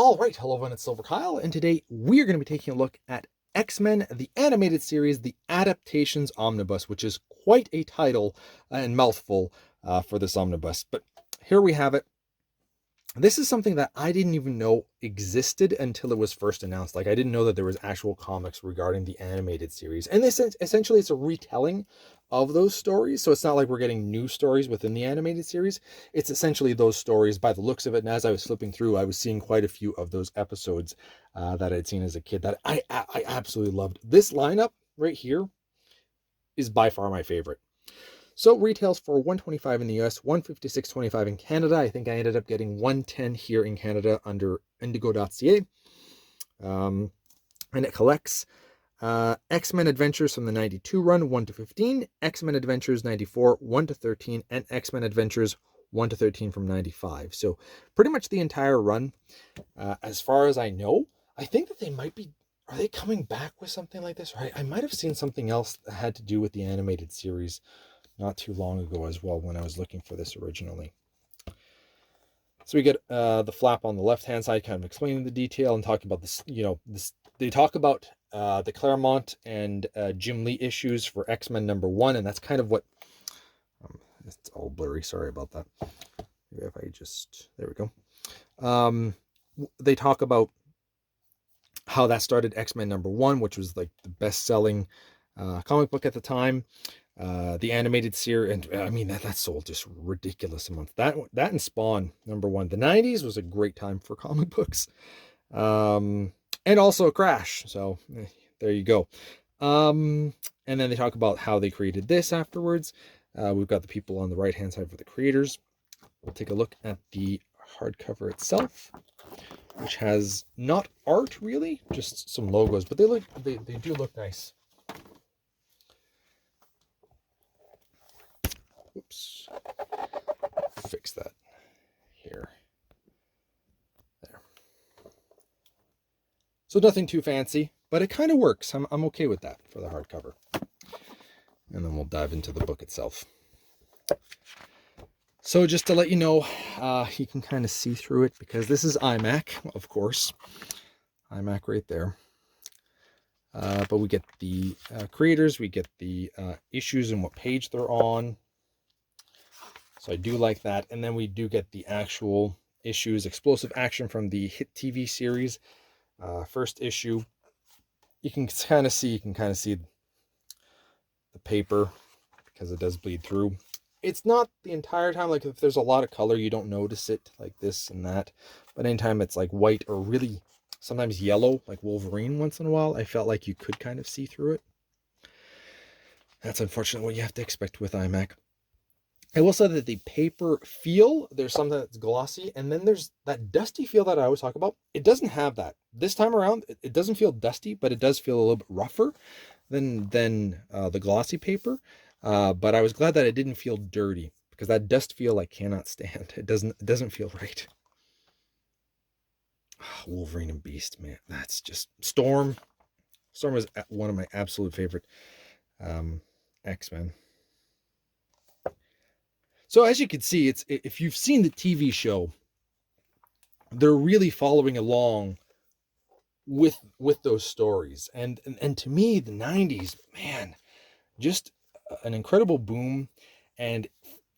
All right, hello everyone, it's silverkyle, and today we're going to be taking a look at X-Men, the animated series, the Adaptations Omnibus, which is quite a title and mouthful for this omnibus. But here we have it. This is something that I didn't even know existed until it was first announced. Like, I didn't know that there was actual comics regarding the animated series. And this essentially it's a retelling of those stories. So it's not like we're getting new stories within the animated series. It's essentially those stories by the looks of it. And as I was flipping through, I was seeing quite a few of those episodes that I'd seen as a kid that I absolutely loved. This lineup right here is by far my favorite. So retails for $125 in the US, $156.25 in Canada. I think I ended up getting $110 here in Canada under indigo.ca. And it collects X-Men Adventures from the 92 run, 1 to 15, X-Men Adventures 94, 1 to 13, and X-Men Adventures 1 to 13 from 95. So pretty much the entire run. As far as I know, I think that they might be, are they coming back with something like this? Right? I might have seen something else that had to do with the animated series not too long ago as well when I was looking for this originally. So we get the flap on the left-hand side kind of explaining the detail and talking about this, they talk about the Claremont and Jim Lee issues for X-Men #1, and that's kind of what, it's all blurry, sorry about that. Maybe if I just, there we go. They talk about how that started X-Men #1, which was like the best-selling comic book at the time. The animated series, and I mean that sold just ridiculous amounts. That and Spawn #1. The 90s was a great time for comic books, and also Crash. So there you go. And then they talk about how they created this afterwards. We've got the people on the right hand side for the creators. We'll take a look at the hardcover itself, which has not art really, just some logos, but they do look nice. Oops, fix that here. There. So nothing too fancy, but it kind of works. I'm okay with that for the hardcover. And then we'll dive into the book itself. So just to let you know, you can kind of see through it because this is iMac, of course. iMac right there. But we get the creators, we get the issues and what page they're on. So I do like that. And then we do get the actual issues, Explosive Action from the hit TV series. First issue. You can kind of see the paper because it does bleed through. It's not the entire time. Like if there's a lot of color, you don't notice it like this and that. But anytime it's like white or really sometimes yellow, like Wolverine once in a while, I felt like you could kind of see through it. That's unfortunately what you have to expect with iMac. I will say that the paper feel, there's something that's glossy, and then there's that dusty feel that I always talk about. It doesn't have that. This time around, it doesn't feel dusty, but it does feel a little bit rougher than the glossy paper. But I was glad that it didn't feel dirty, because that dust feel I cannot stand. It doesn't feel right. Wolverine and Beast, man, that's just Storm. Storm is one of my absolute favorite X-Men. So as you can see, it's if you've seen the TV show, they're really following along with those stories. And to me, the 90s, man, just an incredible boom. And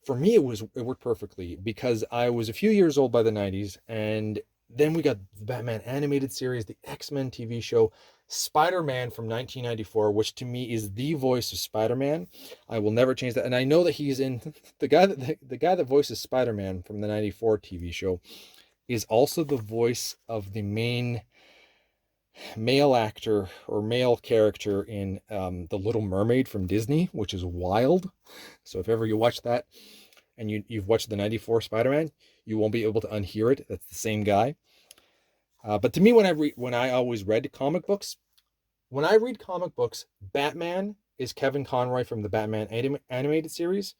for me, it worked perfectly because I was a few years old by the 90s, and then we got the Batman animated series, the X-Men TV show, Spider-Man from 1994, which to me is the voice of Spider-Man. I will never change that. And I know that he's in the guy that voices Spider-Man from the 94 TV show is also the voice of the main male actor or male character in The Little Mermaid from Disney, which is wild. So if ever you watch that and you've watched the 94 Spider-Man, you won't be able to unhear it. That's the same guy. But to me, when I always read comic books, when I read comic books, Batman is Kevin Conroy from the Batman animated series.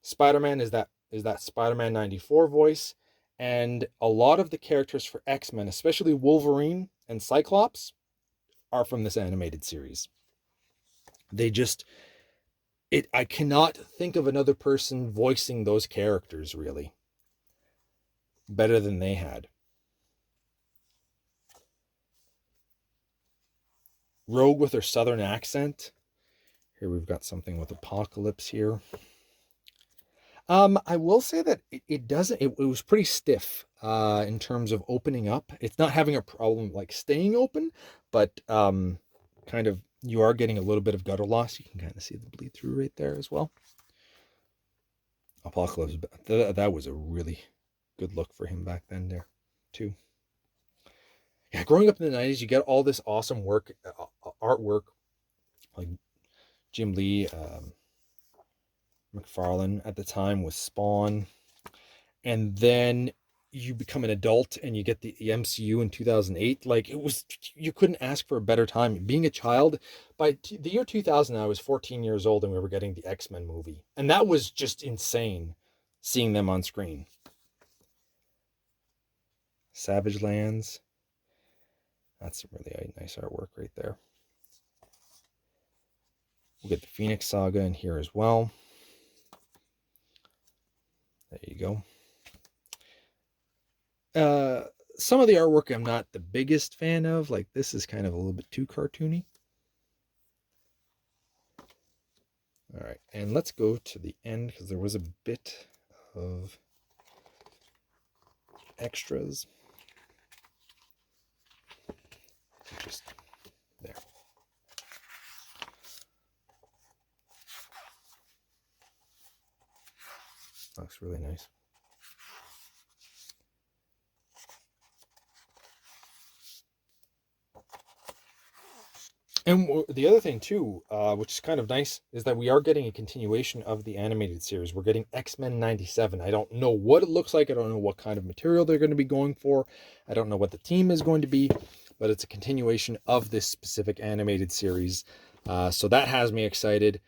Spider-Man is that Spider-Man 94 voice. And a lot of the characters for X-Men, especially Wolverine and Cyclops, are from this animated series. I cannot think of another person voicing those characters really better than they had. rogue with her southern accent. Here we've got something with Apocalypse here. I will say that it doesn't, it was pretty stiff in terms of opening up. It's not having a problem like staying open, but kind of you are getting a little bit of gutter loss. You can kind of see the bleed through right there as well. Apocalypse, that was a really good look for him back then there too. Yeah, growing up in the 90s, you get all this awesome work, artwork, like Jim Lee, McFarlane at the time with Spawn, and then you become an adult and you get the MCU in 2008. Like, it was, you couldn't ask for a better time. Being a child, by the year 2000, I was 14 years old and we were getting the X-Men movie, and that was just insane seeing them on screen. Savage Lands. That's some really nice artwork right there. We'll get the Phoenix Saga in here as well. There you go. Some of the artwork I'm not the biggest fan of. Like, this is kind of a little bit too cartoony. All right, and let's go to the end because there was a bit of extras. Just there. Looks really nice. And the other thing too, which is kind of nice, is that we are getting a continuation of the animated series. We're getting X-Men 97. I don't know what it looks like. I don't know what kind of material they're going to be going for. I don't know what the team is going to be, but it's a continuation of this specific animated series. So that has me excited.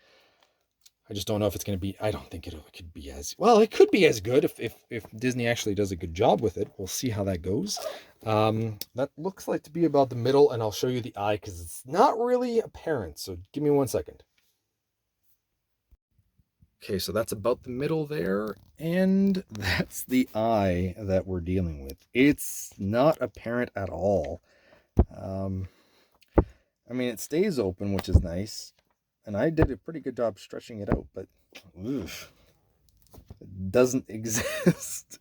I just don't know if it's going to be, I don't think it could be as, well, it could be as good if Disney actually does a good job with it. We'll see how that goes. That looks like to be about the middle, and I'll show you the eye because it's not really apparent. So give me 1 second. Okay, so that's about the middle there, and that's the eye that we're dealing with. It's not apparent at all. I mean, it stays open, which is nice. And I did a pretty good job stretching it out, but oof, it doesn't exist.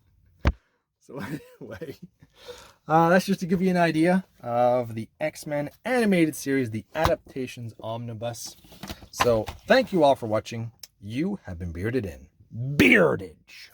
So anyway, that's just to give you an idea of the X-Men animated series, the Adaptations Omnibus. So thank you all for watching. You have been bearded in Beardage.